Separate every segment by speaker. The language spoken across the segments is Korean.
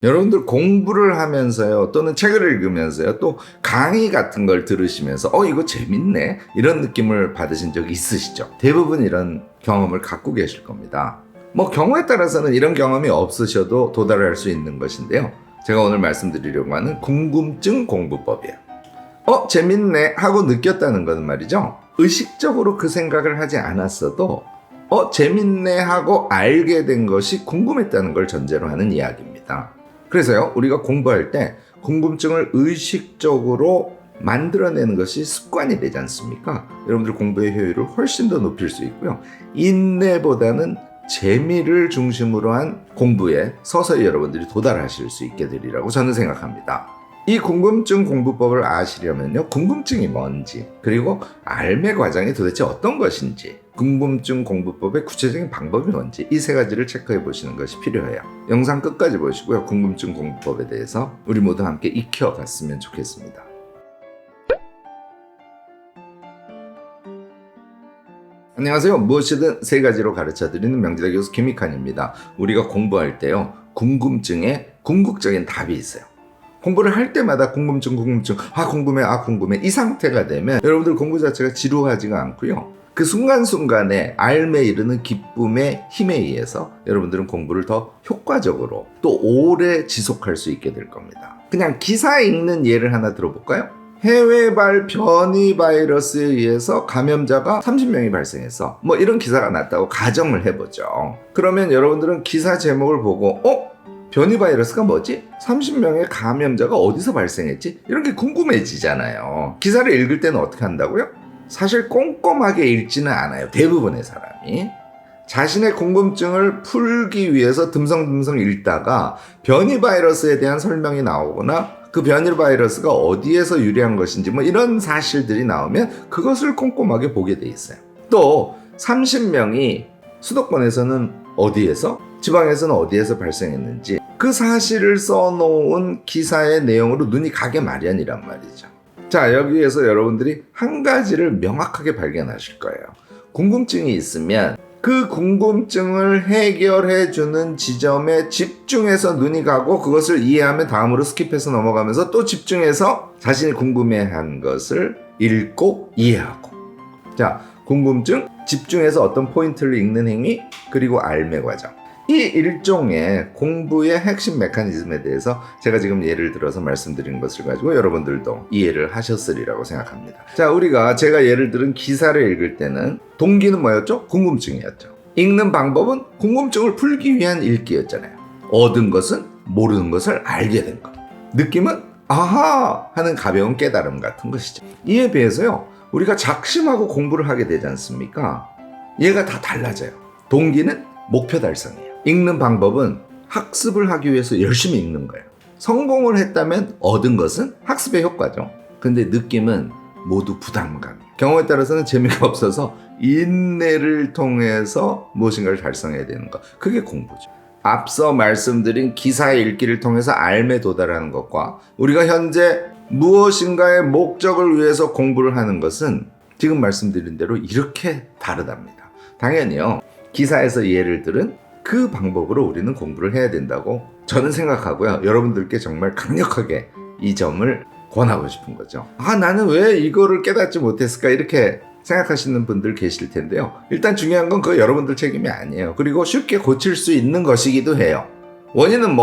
Speaker 1: 여러분들 공부를 하면서요, 또는 책을 읽으면서요, 또 강의 같은 걸 들으시면서 이거 재밌네 이런 느낌을 받으신 적 있으시죠? 대부분 이런 경험을 갖고 계실 겁니다. 경우에 따라서는 이런 경험이 없으셔도 도달할 수 있는 것인데요, 제가 오늘 말씀드리려고 하는 궁금증 공부법이에요. 재밌네 하고 느꼈다는 것은 말이죠, 의식적으로 그 생각을 하지 않았어도 재밌네 하고 알게 된 것이 궁금했다는 걸 전제로 하는 이야기입니다. 그래서요, 우리가 공부할 때 궁금증을 의식적으로 만들어내는 것이 습관이 되지 않습니까? 여러분들 공부의 효율을 훨씬 더 높일 수 있고요, 인내보다는 재미를 중심으로 한 공부에 서서히 여러분들이 도달하실 수 있게 되리라고 저는 생각합니다. 이 궁금증 공부법을 아시려면요, 궁금증이 뭔지, 그리고 알매 과정이 도대체 어떤 것인지, 궁금증 공부법의 구체적인 방법이 뭔지, 이 세 가지를 체크해 보시는 것이 필요해요. 영상 끝까지 보시고요, 궁금증 공부법에 대해서 우리 모두 함께 익혀갔으면 좋겠습니다. 안녕하세요. 무엇이든 세 가지로 가르쳐드리는 명지대 교수 김익환입니다. 우리가 공부할 때요, 궁금증에 궁극적인 답이 있어요. 공부를 할 때마다 궁금증, 궁금해 이 상태가 되면 여러분들 공부 자체가 지루하지가 않고요, 그 순간순간에 알매 이르는 기쁨의 힘에 의해서 여러분들은 공부를 더 효과적으로 또 오래 지속할 수 있게 될 겁니다. 그냥 기사 읽는 예를 하나 들어볼까요? 해외발 변이 바이러스에 의해서 감염자가 30명이 발생했어, 이런 기사가 났다고 가정을 해보죠. 그러면 여러분들은 기사 제목을 보고 변이 바이러스가 뭐지? 30명의 감염자가 어디서 발생했지? 이런 게 궁금해지잖아요. 기사를 읽을 때는 어떻게 한다고요? 사실 꼼꼼하게 읽지는 않아요. 대부분의 사람이 자신의 궁금증을 풀기 위해서 듬성듬성 읽다가 변이 바이러스에 대한 설명이 나오거나 그 변이 바이러스가 어디에서 유래한 것인지 이런 사실들이 나오면 그것을 꼼꼼하게 보게 돼 있어요. 또 30명이 수도권에서는 어디에서, 지방에서는 어디에서 발생했는지 그 사실을 써놓은 기사의 내용으로 눈이 가게 마련이란 말이죠. 자, 여기에서 여러분들이 한 가지를 명확하게 발견하실 거예요. 궁금증이 있으면 그 궁금증을 해결해주는 지점에 집중해서 눈이 가고, 그것을 이해하면 다음으로 스킵해서 넘어가면서 또 집중해서 자신이 궁금해한 것을 읽고 이해하고. 자, 궁금증, 집중해서 어떤 포인트를 읽는 행위, 그리고 알매 과정. 이 일종의 공부의 핵심 메커니즘에 대해서 제가 지금 예를 들어서 말씀드린 것을 가지고 여러분들도 이해를 하셨으리라고 생각합니다. 자, 제가 예를 들은 기사를 읽을 때는 동기는 뭐였죠? 궁금증이었죠. 읽는 방법은 궁금증을 풀기 위한 읽기였잖아요. 얻은 것은 모르는 것을 알게 된 것. 느낌은 아하 하는 가벼운 깨달음 같은 것이죠. 이에 비해서요, 우리가 작심하고 공부를 하게 되지 않습니까? 얘가 다 달라져요. 동기는 목표 달성이에요. 읽는 방법은 학습을 하기 위해서 열심히 읽는 거예요. 성공을 했다면 얻은 것은 학습의 효과죠. 근데 느낌은 모두 부담감이에요. 경우에 따라서는 재미가 없어서 인내를 통해서 무엇인가를 달성해야 되는 것, 그게 공부죠. 앞서 말씀드린 기사 읽기를 통해서 알매 도달하는 것과 우리가 현재 무엇인가의 목적을 위해서 공부를 하는 것은 지금 말씀드린 대로 이렇게 다르답니다. 당연히요, 기사에서 예를 들은 그 방법으로 우리는 공부를 해야 된다고 저는 생각하고요, 여러분들께 정말 강력하게 이 점을 권하고 싶은 거죠. 나는 왜 이거를 깨닫지 못했을까, 이렇게 생각하시는 분들 계실 텐데요, 일단 중요한 건 그거 여러분들 책임이 아니에요. 그리고 쉽게 고칠 수 있는 것이기도 해요. 원인은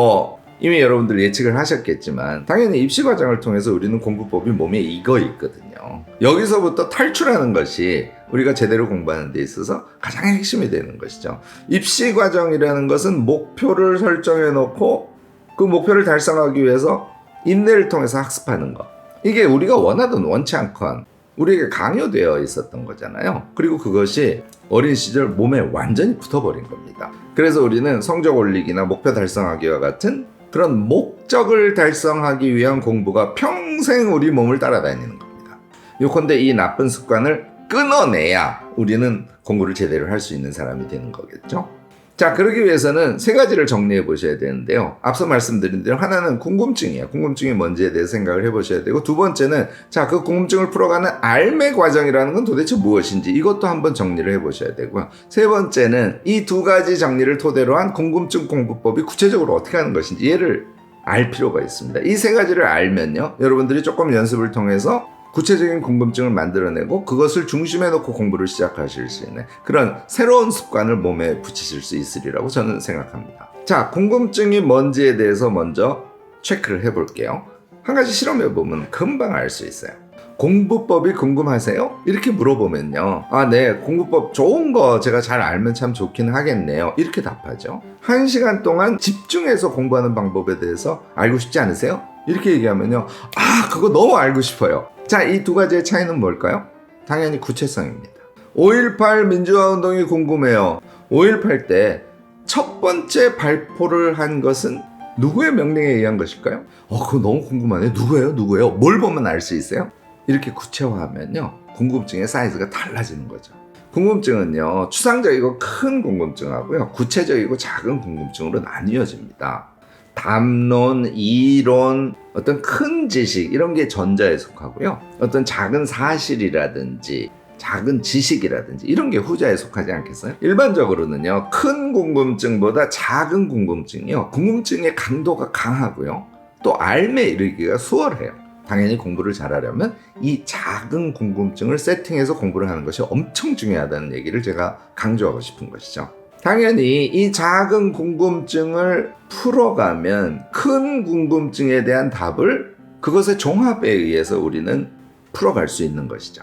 Speaker 1: 이미 여러분들 예측을 하셨겠지만, 당연히 입시 과정을 통해서 우리는 공부법이 몸에 익어 있거든요. 여기서부터 탈출하는 것이 우리가 제대로 공부하는 데 있어서 가장 핵심이 되는 것이죠. 입시 과정이라는 것은 목표를 설정해 놓고 그 목표를 달성하기 위해서 인내를 통해서 학습하는 것, 이게 우리가 원하든 원치 않건 우리에게 강요되어 있었던 거잖아요. 그리고 그것이 어린 시절 몸에 완전히 붙어버린 겁니다. 그래서 우리는 성적 올리기나 목표 달성하기와 같은 그런 목적을 달성하기 위한 공부가 평생 우리 몸을 따라다니는 겁니다. 요컨대 이 나쁜 습관을 끊어내야 우리는 공부를 제대로 할 수 있는 사람이 되는 거겠죠. 자, 그러기 위해서는 세 가지를 정리해 보셔야 되는데요, 앞서 말씀드린 대로 하나는 궁금증이에요. 궁금증이 뭔지에 대해서 생각을 해보셔야 되고, 두 번째는 그 궁금증을 풀어가는 알매 과정이라는 건 도대체 무엇인지, 이것도 한번 정리를 해보셔야 되고요, 세 번째는 이 두 가지 정리를 토대로 한 궁금증 공부법이 구체적으로 어떻게 하는 것인지, 얘를 알 필요가 있습니다. 이 세 가지를 알면요, 여러분들이 조금 연습을 통해서 구체적인 궁금증을 만들어내고 그것을 중심에 놓고 공부를 시작하실 수 있는 그런 새로운 습관을 몸에 붙이실 수 있으리라고 저는 생각합니다. 자, 궁금증이 뭔지에 대해서 먼저 체크를 해볼게요. 한 가지 실험해보면 금방 알 수 있어요. 공부법이 궁금하세요? 이렇게 물어보면요, 아, 네, 공부법 좋은 거 제가 잘 알면 참 좋긴 하겠네요, 이렇게 답하죠. 1시간 동안 집중해서 공부하는 방법에 대해서 알고 싶지 않으세요? 이렇게 얘기하면요, 아, 그거 너무 알고 싶어요. 자, 이 두 가지의 차이는 뭘까요? 당연히 구체성입니다. 5.18 민주화 운동이 궁금해요. 5.18 때 첫 번째 발포를 한 것은 누구의 명령에 의한 것일까요? 그거 너무 궁금하네요. 누구예요? 뭘 보면 알 수 있어요? 이렇게 구체화하면요, 궁금증의 사이즈가 달라지는 거죠. 궁금증은요, 추상적이고 큰 궁금증하고요, 구체적이고 작은 궁금증으로 나뉘어집니다. 담론, 이론, 어떤 큰 지식, 이런 게 전자에 속하고요, 어떤 작은 사실이라든지 작은 지식이라든지 이런 게 후자에 속하지 않겠어요? 일반적으로는요, 큰 궁금증보다 작은 궁금증이요, 궁금증의 강도가 강하고요, 또 알매 이르기가 수월해요. 당연히 공부를 잘하려면 이 작은 궁금증을 세팅해서 공부를 하는 것이 엄청 중요하다는 얘기를 제가 강조하고 싶은 것이죠. 당연히 이 작은 궁금증을 풀어가면 큰 궁금증에 대한 답을 그것의 종합에 의해서 우리는 풀어갈 수 있는 것이죠.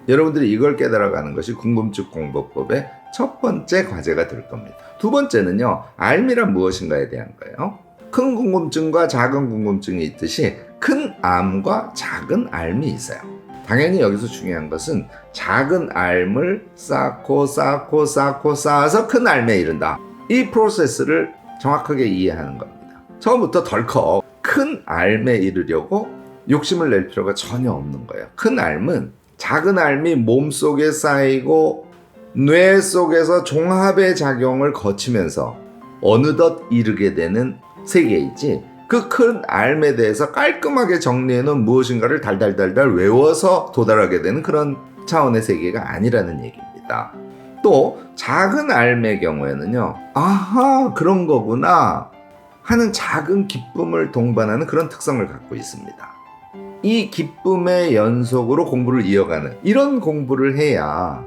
Speaker 1: 여러분들이 이걸 깨달아가는 것이 궁금증 공부법의 첫 번째 과제가 될 겁니다. 두 번째는요, 알미란 무엇인가에 대한 거예요. 큰 궁금증과 작은 궁금증이 있듯이 큰 암과 작은 알미 있어요. 당연히 여기서 중요한 것은 작은 알을 쌓고 쌓아서 큰 알에 이른다. 이 프로세스를 정확하게 이해하는 겁니다. 처음부터 덜컥 큰 알에 이르려고 욕심을 낼 필요가 전혀 없는 거예요. 큰 알은 작은 알이 몸속에 쌓이고 뇌 속에서 종합의 작용을 거치면서 어느덧 이르게 되는 세계이지, 그 큰 알에 대해서 깔끔하게 정리해놓은 무엇인가를 달달달달 외워서 도달하게 되는 그런 차원의 세계가 아니라는 얘기입니다. 또 작은 알의 경우에는요, 아하, 그런 거구나 하는 작은 기쁨을 동반하는 그런 특성을 갖고 있습니다. 이 기쁨의 연속으로 공부를 이어가는 이런 공부를 해야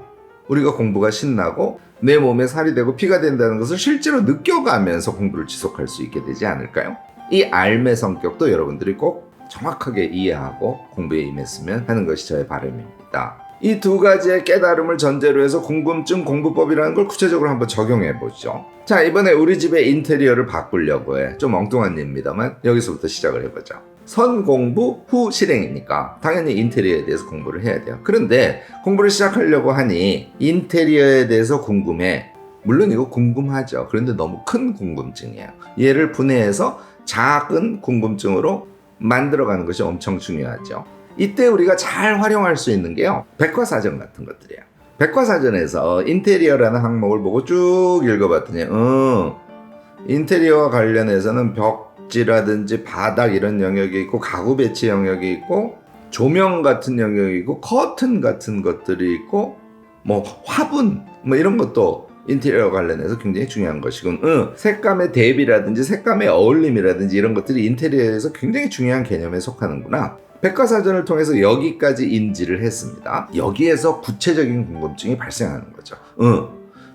Speaker 1: 우리가 공부가 신나고 내 몸에 살이 되고 피가 된다는 것을 실제로 느껴가면서 공부를 지속할 수 있게 되지 않을까요? 이 알의 성격도 여러분들이 꼭 정확하게 이해하고 공부에 임했으면 하는 것이 저의 바람입니다. 이 두 가지의 깨달음을 전제로 해서 궁금증 공부법이라는 걸 구체적으로 한번 적용해 보죠. 자, 이번에 우리 집의 인테리어를 바꾸려고 해. 좀 엉뚱한 일입니다만 여기서부터 시작을 해보죠. 선 공부 후 실행이니까 당연히 인테리어에 대해서 공부를 해야 돼요. 그런데 공부를 시작하려고 하니 인테리어에 대해서 궁금해. 물론 이거 궁금하죠. 그런데 너무 큰 궁금증이에요. 얘를 분해해서 작은 궁금증으로 만들어가는 것이 엄청 중요하죠. 이때 우리가 잘 활용할 수 있는 게요, 백과사전 같은 것들이에요. 백과사전에서 인테리어라는 항목을 보고 쭉 읽어봤더니 인테리어와 관련해서는 벽지라든지 바닥 이런 영역이 있고, 가구 배치 영역이 있고, 조명 같은 영역이 있고, 커튼 같은 것들이 있고, 뭐 화분 뭐 이런 것도 인테리어 관련해서 굉장히 중요한 것이군. 색감의 대비라든지 색감의 어울림이라든지 이런 것들이 인테리어에서 굉장히 중요한 개념에 속하는구나. 백과사전을 통해서 여기까지 인지를 했습니다. 여기에서 구체적인 궁금증이 발생하는 거죠.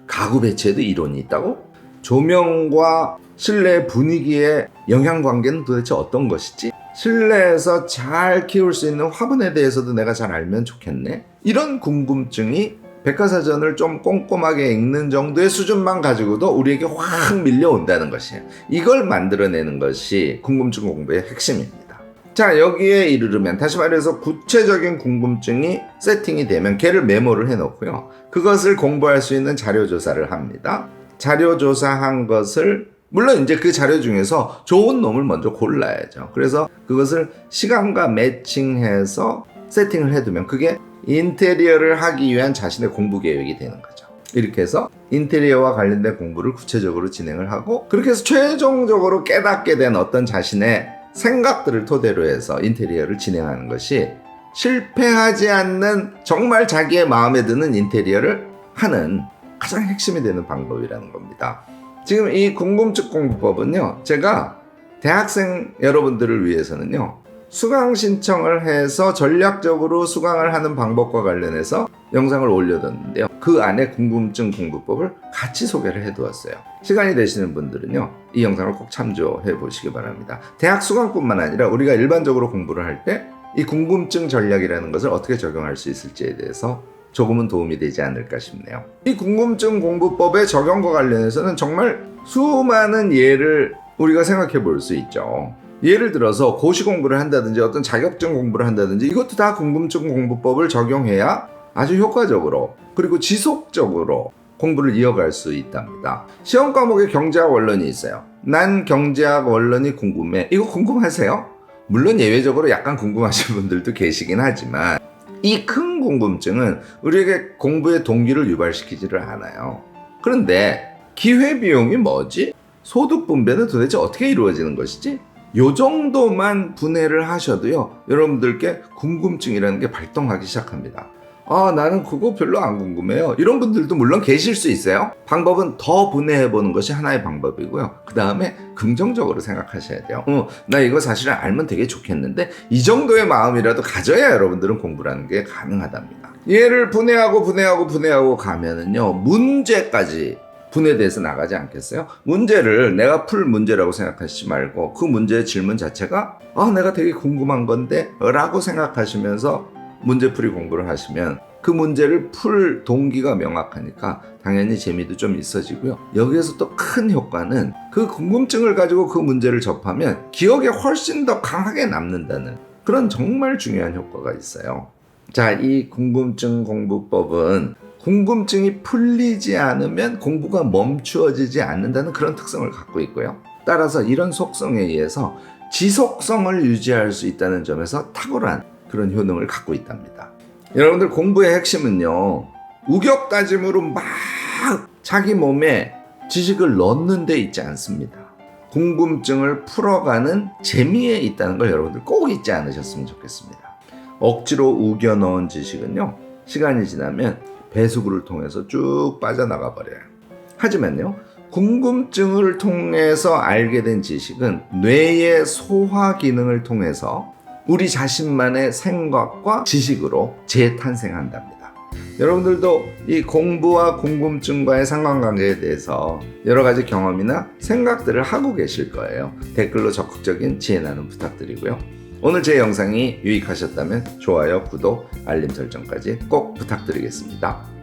Speaker 1: 가구 배치에도 이론이 있다고? 조명과 실내 분위기의 영향관계는 도대체 어떤 것이지? 실내에서 잘 키울 수 있는 화분에 대해서도 내가 잘 알면 좋겠네? 이런 궁금증이 백과사전을 좀 꼼꼼하게 읽는 정도의 수준만 가지고도 우리에게 확 밀려온다는 것이에요. 이걸 만들어내는 것이 궁금증 공부의 핵심입니다. 자, 여기에 이르르면, 다시 말해서 구체적인 궁금증이 세팅이 되면 걔를 메모를 해놓고요, 그것을 공부할 수 있는 자료조사를 합니다. 자료조사한 것을, 물론 이제 그 자료 중에서 좋은 놈을 먼저 골라야죠. 그래서 그것을 시간과 매칭해서 세팅을 해두면 그게 인테리어를 하기 위한 자신의 공부 계획이 되는 거죠. 이렇게 해서 인테리어와 관련된 공부를 구체적으로 진행을 하고, 그렇게 해서 최종적으로 깨닫게 된 어떤 자신의 생각들을 토대로 해서 인테리어를 진행하는 것이 실패하지 않는, 정말 자기의 마음에 드는 인테리어를 하는 가장 핵심이 되는 방법이라는 겁니다. 지금 이 궁금증 공부법은요, 제가 대학생 여러분들을 위해서는요, 수강 신청을 해서 전략적으로 수강을 하는 방법과 관련해서 영상을 올려뒀는데요. 그 안에 궁금증 공부법을 같이 소개를 해두었어요. 시간이 되시는 분들은요, 이 영상을 꼭 참조해 보시기 바랍니다. 대학 수강뿐만 아니라 우리가 일반적으로 공부를 할 때 이 궁금증 전략이라는 것을 어떻게 적용할 수 있을지에 대해서 조금은 도움이 되지 않을까 싶네요. 이 궁금증 공부법의 적용과 관련해서는 정말 수많은 예를 우리가 생각해 볼 수 있죠. 예를 들어서 고시 공부를 한다든지 어떤 자격증 공부를 한다든지 이것도 다 궁금증 공부법을 적용해야 아주 효과적으로 그리고 지속적으로 공부를 이어갈 수 있답니다. 시험 과목에 경제학 원론이 있어요. 난 경제학 원론이 궁금해. 이거 궁금하세요? 물론 예외적으로 약간 궁금하신 분들도 계시긴 하지만 이 큰 궁금증은 우리에게 공부의 동기를 유발시키지를 않아요. 그런데 기회비용이 뭐지? 소득 분배는 도대체 어떻게 이루어지는 것이지? 요 정도만 분해를 하셔도요, 여러분들께 궁금증이라는 게 발동하기 시작합니다. 나는 그거 별로 안 궁금해요. 이런 분들도 물론 계실 수 있어요. 방법은 더 분해해보는 것이 하나의 방법이고요. 그 다음에 긍정적으로 생각하셔야 돼요. 나 이거 사실은 알면 되게 좋겠는데 이 정도의 마음이라도 가져야 여러분들은 공부라는 게 가능하답니다. 얘를 분해하고 가면은요, 문제까지 분해돼서 나가지 않겠어요? 문제를 내가 풀 문제라고 생각하시지 말고 그 문제의 질문 자체가 내가 되게 궁금한 건데 라고 생각하시면서 문제풀이 공부를 하시면 그 문제를 풀 동기가 명확하니까 당연히 재미도 좀 있어지고요. 여기에서 또 큰 효과는 그 궁금증을 가지고 그 문제를 접하면 기억에 훨씬 더 강하게 남는다는 그런 정말 중요한 효과가 있어요. 자, 이 궁금증 공부법은 궁금증이 풀리지 않으면 공부가 멈추어지지 않는다는 그런 특성을 갖고 있고요. 따라서 이런 속성에 의해서 지속성을 유지할 수 있다는 점에서 탁월한 그런 효능을 갖고 있답니다. 여러분들 공부의 핵심은요, 우격다짐으로 막 자기 몸에 지식을 넣는 데 있지 않습니다. 궁금증을 풀어가는 재미에 있다는 걸 여러분들 꼭 잊지 않으셨으면 좋겠습니다. 억지로 우겨 넣은 지식은요, 시간이 지나면 배수구를 통해서 쭉 빠져나가 버려요. 하지만요, 궁금증을 통해서 알게 된 지식은 뇌의 소화 기능을 통해서 우리 자신만의 생각과 지식으로 재탄생한답니다. 여러분들도 이 공부와 궁금증과의 상관관계에 대해서 여러 가지 경험이나 생각들을 하고 계실 거예요. 댓글로 적극적인 지혜 나눔 부탁드리고요. 오늘 제 영상이 유익하셨다면 좋아요, 구독, 알림 설정까지 꼭 부탁드리겠습니다.